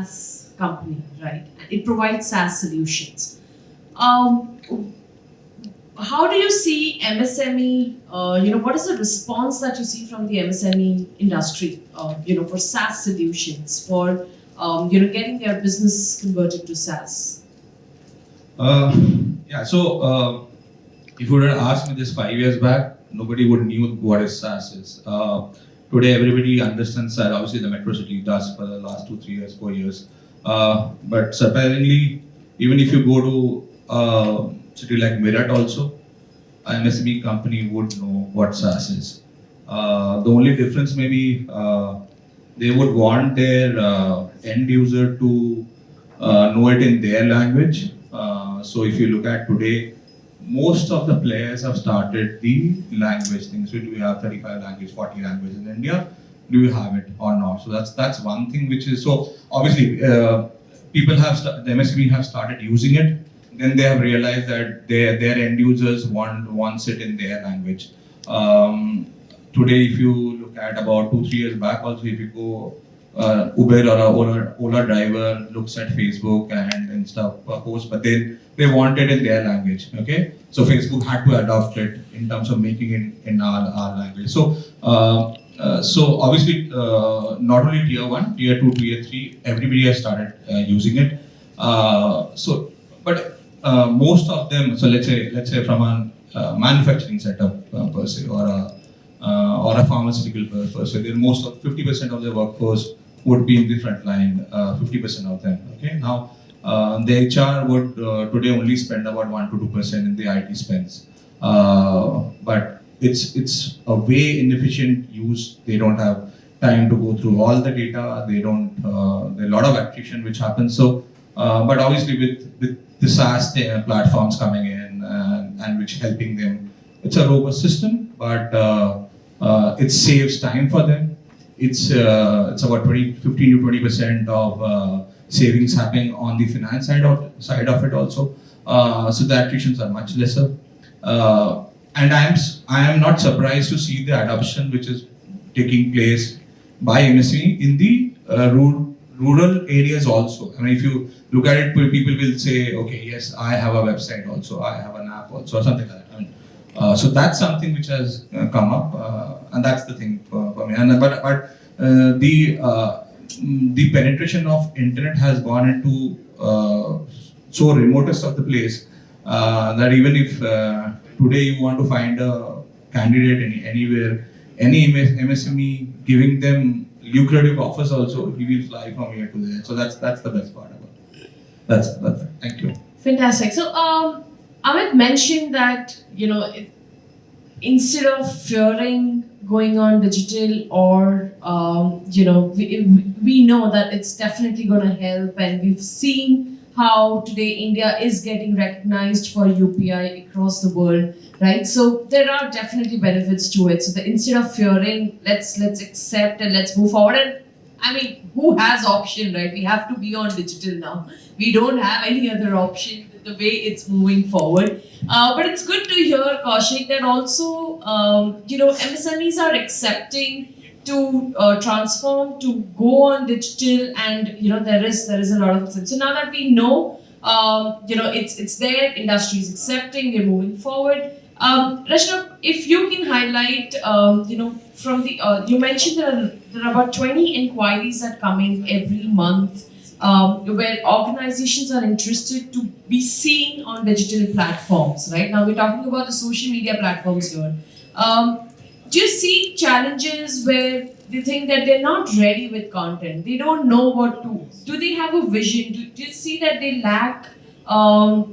SaaS company, right? It provides SaaS solutions. Um, how do you see MSME? What is the response that you see from the MSME industry? For SaaS solutions, for getting their business converted to SaaS. Yeah. So if you would have asked me this 5 years back, nobody would knew what is SaaS is. Today, everybody understands that. Obviously, the metro city does for the last 2, 3 years, 4 years. But surprisingly, even if you go to a city like Meerut also, an MSME company would know what SaaS is. The only difference maybe they would want their end user to know it in their language. So if you look at today, most of the players have started the language things. So do we have 35 languages, 40 languages in India? Do you have it or not? So that's one thing which is, so obviously people have, the MSME have started using it. Then they have realized that their end users wants it in their language. Today, if you look at about 2-3 years back, also if you go Uber or a Ola driver looks at Facebook and stuff posts, but they want it in their language. Okay, so Facebook had to adopt it in terms of making it in our language. So obviously not only tier 1, tier 2, tier 3, everybody has started using it. But most of them, so let's say from a manufacturing setup per se, or a pharmaceutical per se, most of 50% of the workforce would be in the front line, 50% of them. Okay, now the HR would today only spend about 1 to 2% in the IT spends, but it's a way inefficient use. They don't have time to go through all the data. They don't. There are a lot of attrition which happens. So, but obviously with the SaaS platforms coming in and which helping them, it's a robust system, but it saves time for them. It's about 15 to 20% of savings happening on the finance side of it also. So the attritions are much lesser. And I am not surprised to see the adoption which is taking place by MSME in the rural areas also. I mean, if you look at it, people will say, okay, yes, I have a website also, I have an app also, or something like that. I mean, so that's something which has come up, and that's the thing for me. And but the penetration of internet has gone into so remotest of the place that even if today you want to find a candidate anywhere, any MSME giving them lucrative offers also, he will fly from here to there. So that's the best part about it. That's it. Thank you. Fantastic. So Amit mentioned that instead of fearing going on digital, or we know that it's definitely going to help, and we've seen how today India is getting recognized for UPI across the world, right? So there are definitely benefits to it. So instead of fearing, let's accept and let's move forward. And I mean, who has option, right? We have to be on digital now. We don't have any other option the way it's moving forward. But it's good to hear, Kaushik, that also MSMEs are accepting to transform, to go on digital, and there is a lot of things. So now that we know, it's there, industry is accepting, we're moving forward. Rachna, if you can highlight, from the you mentioned there are about 20 inquiries that come in every month, where organizations are interested to be seen on digital platforms. Right now, we're talking about the social media platforms here. Do you see challenges where they think that they're not ready with content? They don't know what to. Do they have a vision? Do you see that they lack, a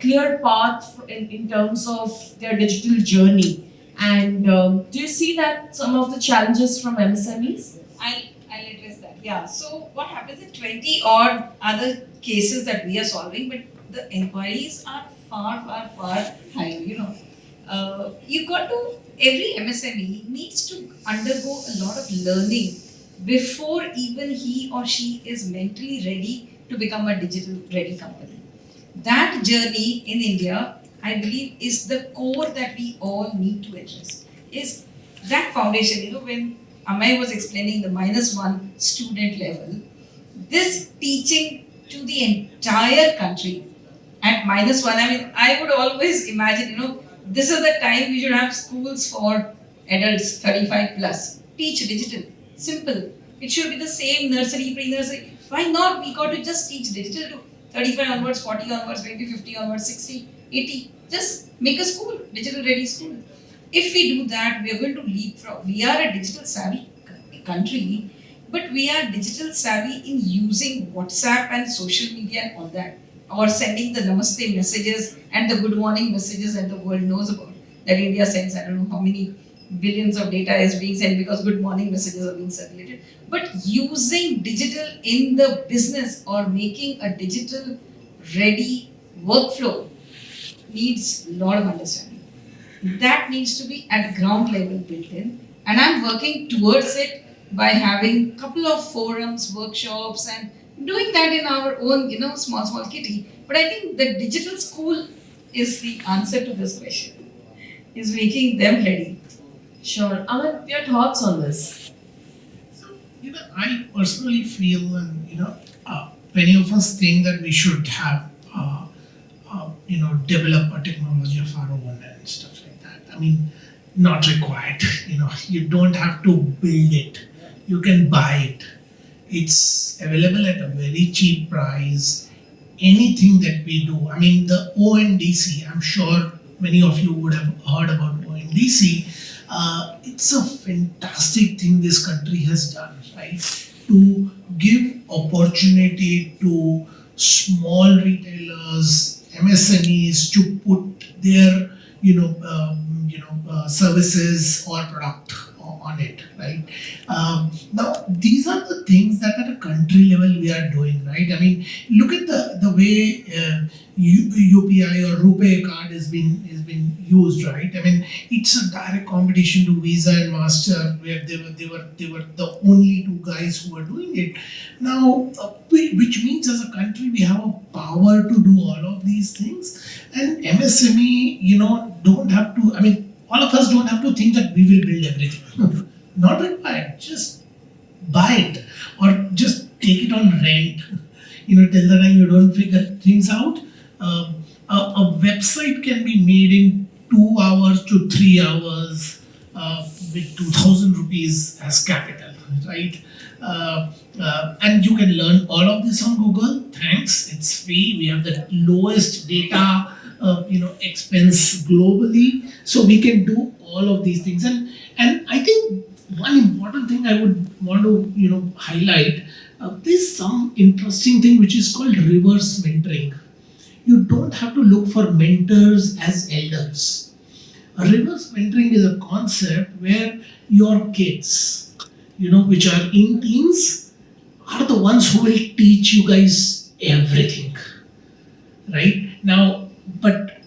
clear path in terms of their digital journey? And do you see that some of the challenges from MSMEs? I'll address that. Yeah. So what happens in 20 odd other cases that we are solving, but the inquiries are far higher. You've got to, every MSME needs to undergo a lot of learning before even he or she is mentally ready to become a digital ready company. That journey in India, I believe, is the core that we all need to address. Is that foundation, when Amay was explaining the -1 student level, this teaching to the entire country at -1. I mean, I would always imagine, this is the time we should have schools for adults 35 plus. Teach digital. Simple. It should be the same nursery, pre-nursery. Why not? We got to just teach digital to 35 onwards, 40 onwards, maybe 50 onwards, 60, 80. Just make a school, digital ready school. If we do that, we are going to leapfrog. We are a digital savvy country, but we are digital savvy in using WhatsApp and social media and all that, or sending the namaste messages and the good morning messages that the world knows about. That India sends, I don't know how many billions of data is being sent because good morning messages are being circulated. But using digital in the business or making a digital ready workflow needs a lot of understanding. That needs to be at ground level built in, and I'm working towards it by having a couple of forums, workshops, and doing that in our own, small kitty. But I think the digital school is the answer to this question, is making them ready. Sure. Amit, your thoughts on this? So, I personally feel, and many of us think that we should have, develop a technology of our own and stuff like that. I mean, not required. You don't have to build it. You can buy it. It's available at a very cheap price. Anything that we do, I mean, the ONDC, I'm sure many of you would have heard about ONDC. It's a fantastic thing this country has done, right? To give opportunity to small retailers, MSMEs to put their, services or product on it, right? Now, these are the things that at a country level we are doing, right? I mean, look at the way UPI or RuPay card has been used, right? I mean, it's a direct competition to Visa and Master, where they were the only two guys who were doing it. Now, which means as a country we have a power to do all of these things, and MSME, don't have to. I mean, all of us don't have to think that we will build everything. Not required. Just buy it or just take it on rent. Till the time you don't figure things out. A website can be made in 2 hours to 3 hours with 2,000 rupees as capital, right? And you can learn all of this on Google. Thanks, it's free. We have the lowest data expense globally, so we can do all of these things. And I think one important thing I would want to highlight, there's some interesting thing which is called reverse mentoring. You don't have to look for mentors as elders. Reverse mentoring is a concept where your kids, which are in teens, are the ones who will teach you guys everything, right? Now, but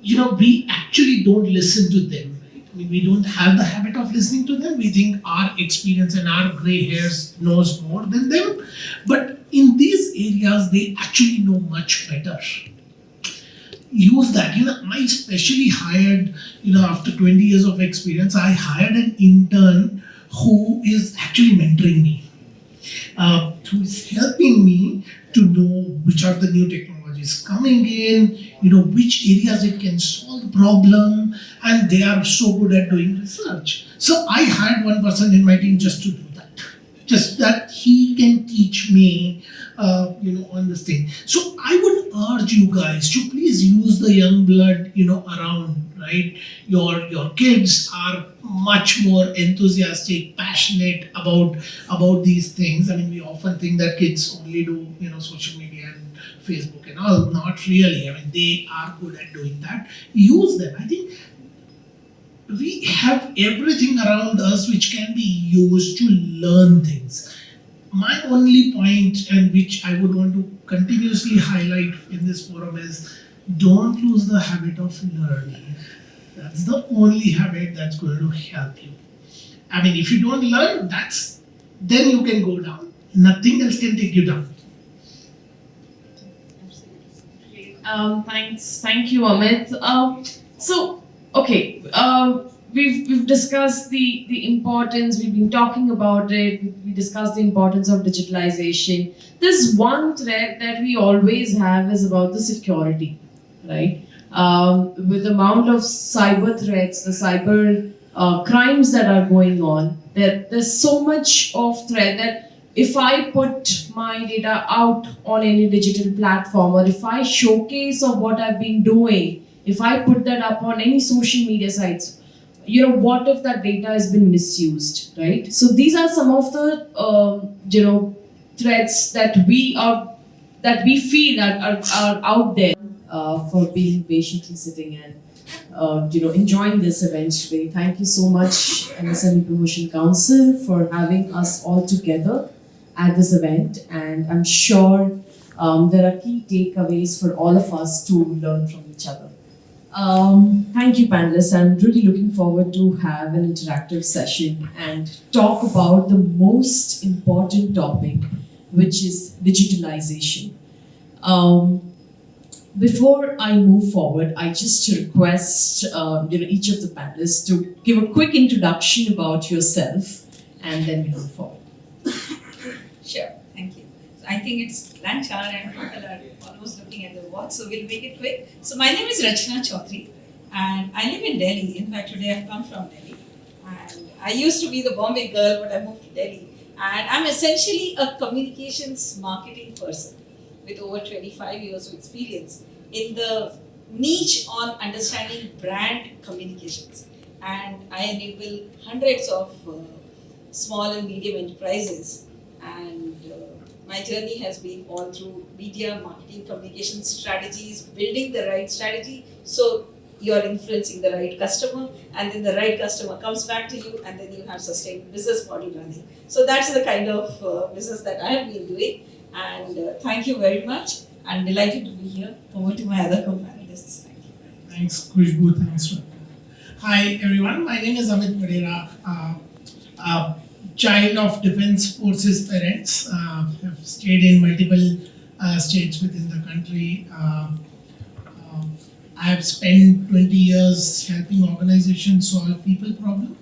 we actually don't listen to them. Right? I mean, we don't have the habit of listening to them. We think our experience and our gray hairs knows more than them. But in these areas, they actually know much better. Use that. I especially hired, after 20 years of experience, I hired an intern who is actually mentoring me, who is helping me to know which are the new technologies coming in, which areas it can solve the problem, and they are so good at doing research. So I hired one person in my team just to do that. Just that he can teach me, on this thing. So I would urge you guys to please use the young blood, around, right? Your kids are much more enthusiastic, passionate about these things. I mean, we often think that kids only do, social media and Facebook and all. Not really. I mean, they are good at doing that. Use them. I think we have everything around us which can be used to learn things. My only point, and which I would want to continuously highlight in this forum, is don't lose the habit of learning. That's the only habit that's going to help you. I mean, if you don't learn, then you can go down. Nothing else can take you down. Thanks. Thank you, Amit. Okay. we've discussed the importance, we've been talking about it, we discussed the importance of digitalization. This one thread that we always have is about the security, right? With the amount of cyber threats, the cyber crimes that are going on, there's so much of threat that if I put my data out on any digital platform, or if I showcase of what I've been doing, if I put that up on any social media sites, what if that data has been misused, right? So these are some of the threats that we feel are out there, for being patiently sitting and enjoying this event today. Thank you so much, MSME Promotion Council, for having us all together at this event, and I'm sure there are key takeaways for all of us to learn from each other. Thank you, panelists. I'm really looking forward to have an interactive session and talk about the most important topic, which is digitalization. Before I move forward, I just request each of the panelists to give a quick introduction about yourself, and then we move forward. Sure, thank you. So I think it's lunch hour and people are almost looking at the watch, so we'll make it quick. So my name is Rachna Choudhary and I live in Delhi. In fact, today I've come from Delhi. And I used to be the Bombay girl, but I moved to Delhi. And I'm essentially a communications marketing person with over 25 years of experience in the niche on understanding brand communications. And I enable hundreds of small and medium enterprises. And my journey has been all through media, marketing, communication strategies, building the right strategy so you're influencing the right customer, and then the right customer comes back to you, and then you have sustained business model running. So that's the kind of business that I have been doing. And thank you very much. I'm delighted to be here. Over to my other co-panelists. Thank you. Thanks, Khushbu. Thanks, Rachna. Hi, everyone. My name is Amit, Pereira. Child of Defense Forces parents. Have stayed in multiple states within the country. I have spent 20 years helping organizations solve people problem.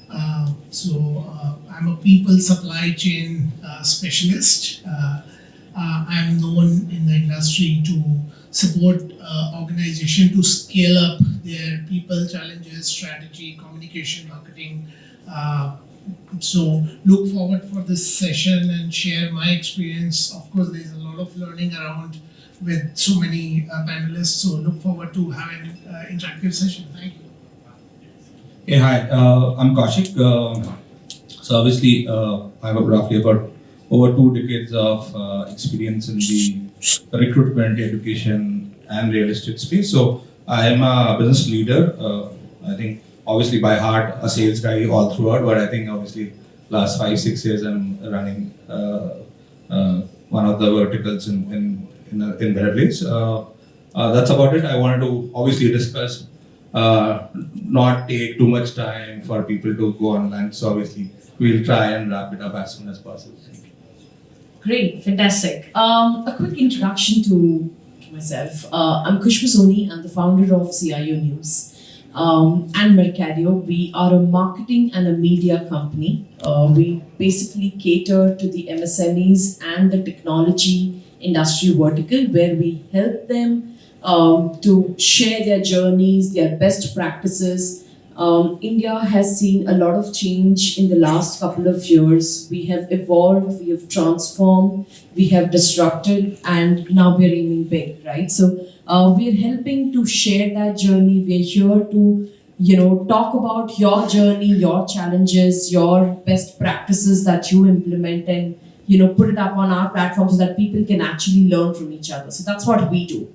I'm a people supply chain specialist. I'm known in the industry to support organization to scale up their people challenges, strategy, communication, marketing. So look forward for this session and share my experience. Of course, there's a lot of learning around with so many panelists. So look forward to having an interactive session. Thank you. Hey, hi, I'm Kaushik. So obviously, I have roughly about over 2 decades of experience in the recruitment, education, and real estate space. So I am a business leader. I think obviously by heart a sales guy all throughout, but I think obviously last 5-6 years I'm running one of the verticals in Beverly. That's about it. I wanted to obviously discuss, not take too much time for people to go online. So obviously we'll try and wrap it up as soon as possible. Great, fantastic. A quick introduction to myself. I'm Khushbu Soni. I'm the founder of CIO News and Mercadio. We are a marketing and a media company. We basically cater to the MSMEs and the technology industry vertical, where we help them to share their journeys, their best practices. India has seen a lot of change in the last couple of years. We have evolved, we have transformed, we have disrupted, and now we're aiming big, right? So we're helping to share that journey. We're here to, talk about your journey, your challenges, your best practices that you implement, and put it up on our platform so that people can actually learn from each other. So that's what we do.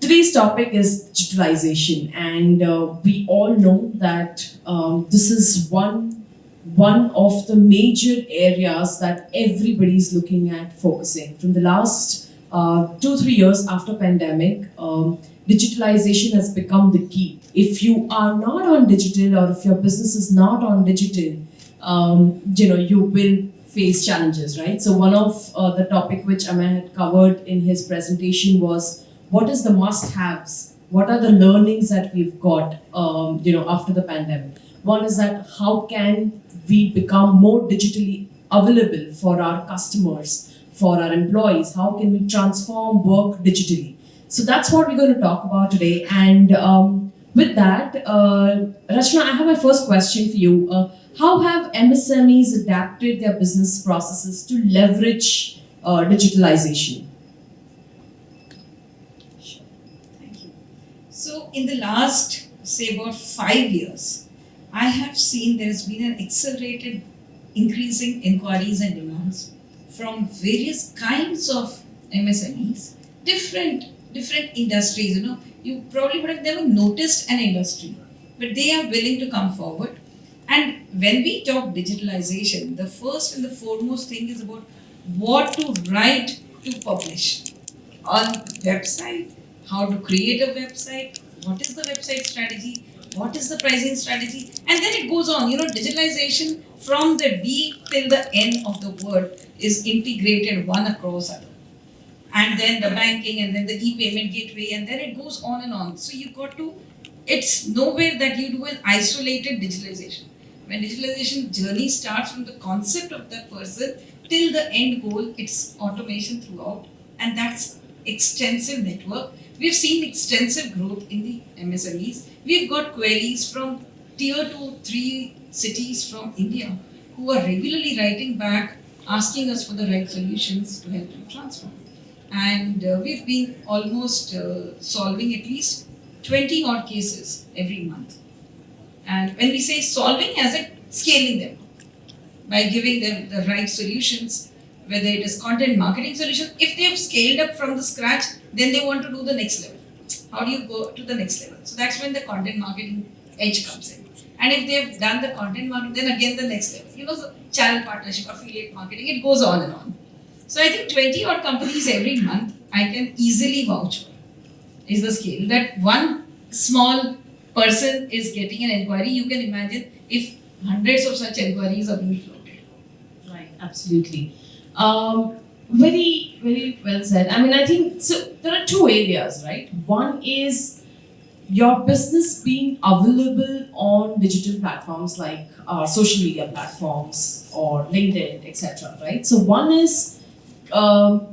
Today's topic is digitalization, and we all know that this is one of the major areas that everybody's looking at focusing. From the last 2-3 years after pandemic, digitalization has become the key. If you are not on digital, or if your business is not on digital, you will face challenges, right? So one of the topic which Amit had covered in his presentation was, what is the must-haves what are the learnings that we've got, after the pandemic? One is that how can we become more digitally available for our customers, for our employees? How can we transform work digitally? So that's what we're going to talk about today. And with that, Rachna, I have my first question for you. How have MSMEs adapted their business processes to leverage digitalization? Sure. Thank you. So, in the last, say, about 5 years, I have seen there has been an accelerated increasing inquiries and demands from various kinds of MSMEs, different industries. You probably would have never noticed an industry, but they are willing to come forward. And when we talk digitalization, the first and the foremost thing is about what to write to publish on website, how to create a website, what is the website strategy, what is the pricing strategy, and then it goes on. Digitalization from the D till the N of the word is integrated one across other. And then the banking, and then the e-payment gateway, and then it goes on and on. So it's nowhere that you do an isolated digitalization. When digitalization journey starts from the concept of that person till the end goal, it's automation throughout, and that's extensive network. We've seen extensive growth in the MSMEs. We've got queries from tier 2-3 cities from India who are regularly writing back, asking us for the right solutions to help them transform. And we've been almost solving at least 20 odd cases every month. And when we say solving, as in scaling them by giving them the right solutions, whether it is content marketing solution. If they have scaled up from the scratch, then they want to do the next level. How do you go to the next level? So that's when the content marketing edge comes in. And if they have done the content marketing, then again the next level. So channel partnership, affiliate marketing, it goes on and on. So I think 20 odd companies every month I can easily vouch for is the scale. That one small person is getting an inquiry. You can imagine if hundreds of such inquiries are being floated. Right, absolutely. Very, very well said. I think so. There are two areas, right? One is your business being available on digital platforms like social media platforms or LinkedIn, etc. Right? So one is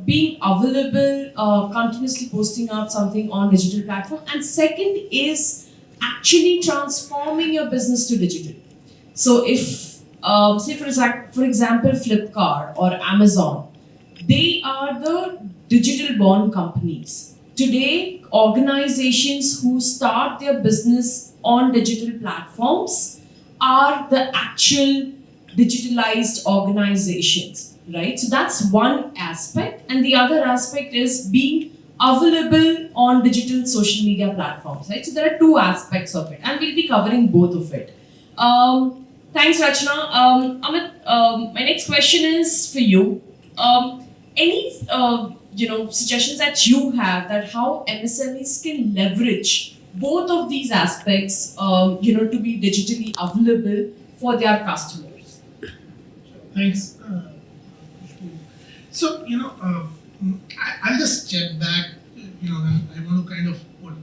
being available, continuously posting out something on digital platform, and second is actually transforming your business to digital. So if say for example Flipkart or Amazon, they are the digital born companies. Today, organizations who start their business on digital platforms are the actual digitalized organizations, right? So that's one aspect, and the other aspect is being available on digital social media platforms, right? So there are two aspects of it, and we'll be covering both of it. Thanks, Rachna. Amit, my next question is for you. Any suggestions that you have that how MSMEs can leverage both of these aspects, to be digitally available for their customers? Thanks. So, I'll just step back, and I want to kind of put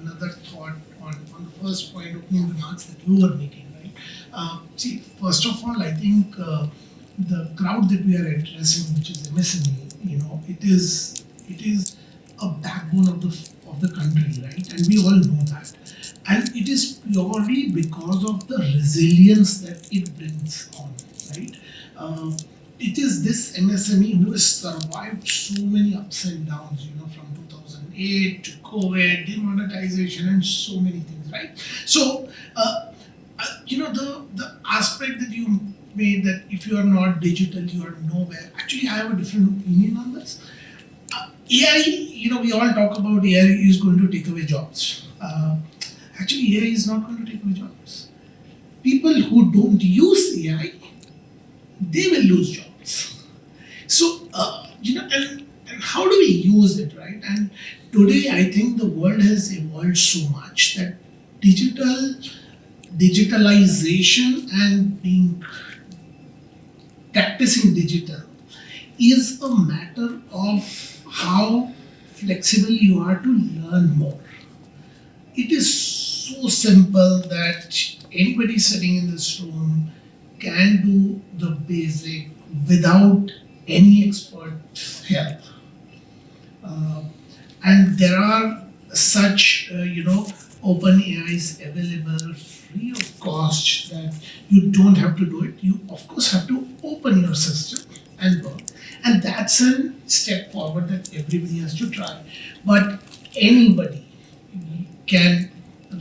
another thought on the first point, opening remarks that you were making, right? See, first of all, I think the crowd that we are addressing, which is MSME, it is a backbone of the country, right? And we all know that. And it is purely because of the resilience that it brings on, right? It is this MSME who has survived so many ups and downs, from 2008 to COVID, demonetization, and so many things, right? So, the aspect that you made that if you are not digital, you are nowhere. Actually, I have a different opinion on this. AI, we all talk about AI is going to take away jobs. Actually, AI is not going to take away jobs. People who don't use AI, they will lose jobs. So, and how do we use it, right? And today, I think the world has evolved so much that digitalization and practicing digital is a matter of how flexible you are to learn more, it is so simple that anybody sitting in this room can do the basic without any expert help. Uh, and there are such, open AIs available free of cost that you don't have to do it. You, of course, have to open your system and work. And that's a step forward that everybody has to try. But anybody can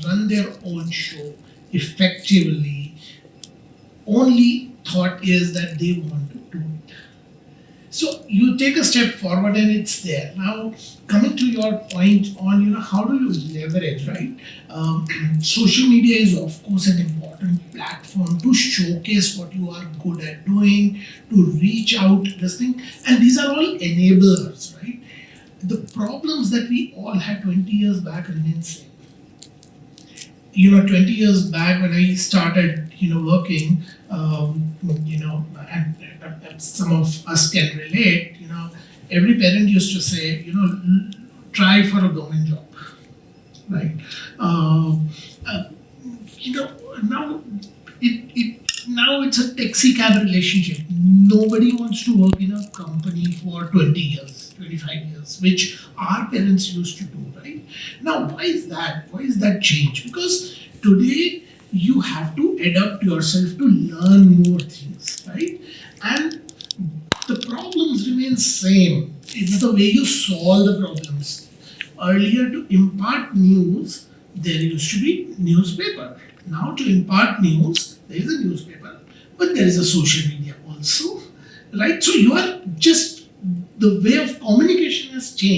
run their own show effectively. Only thought is that they want to do it. So you take a step forward and it's there. Now, coming to your point on, how do you leverage, right? Social media is of course an important platform to showcase what you are good at doing, to reach out this thing, and these are all enablers, right? The problems that we all had 20 years back remain same. 20 years back when I started, working, and some of us can relate, every parent used to say, try for a government job, right? Now it's a taxi cab relationship. Nobody wants to work in a company for 20 years, 25 years, which our parents used to do, right? Now, why is that? Why is that change? Because today you have to adapt yourself to learn more things, right? And the problems remain same. It's the way you solve the problems. Earlier, to impart news, there used to be newspaper. Now to impart news, there is a newspaper, but there is a social media also, right? So you are just, the way of communication has changed.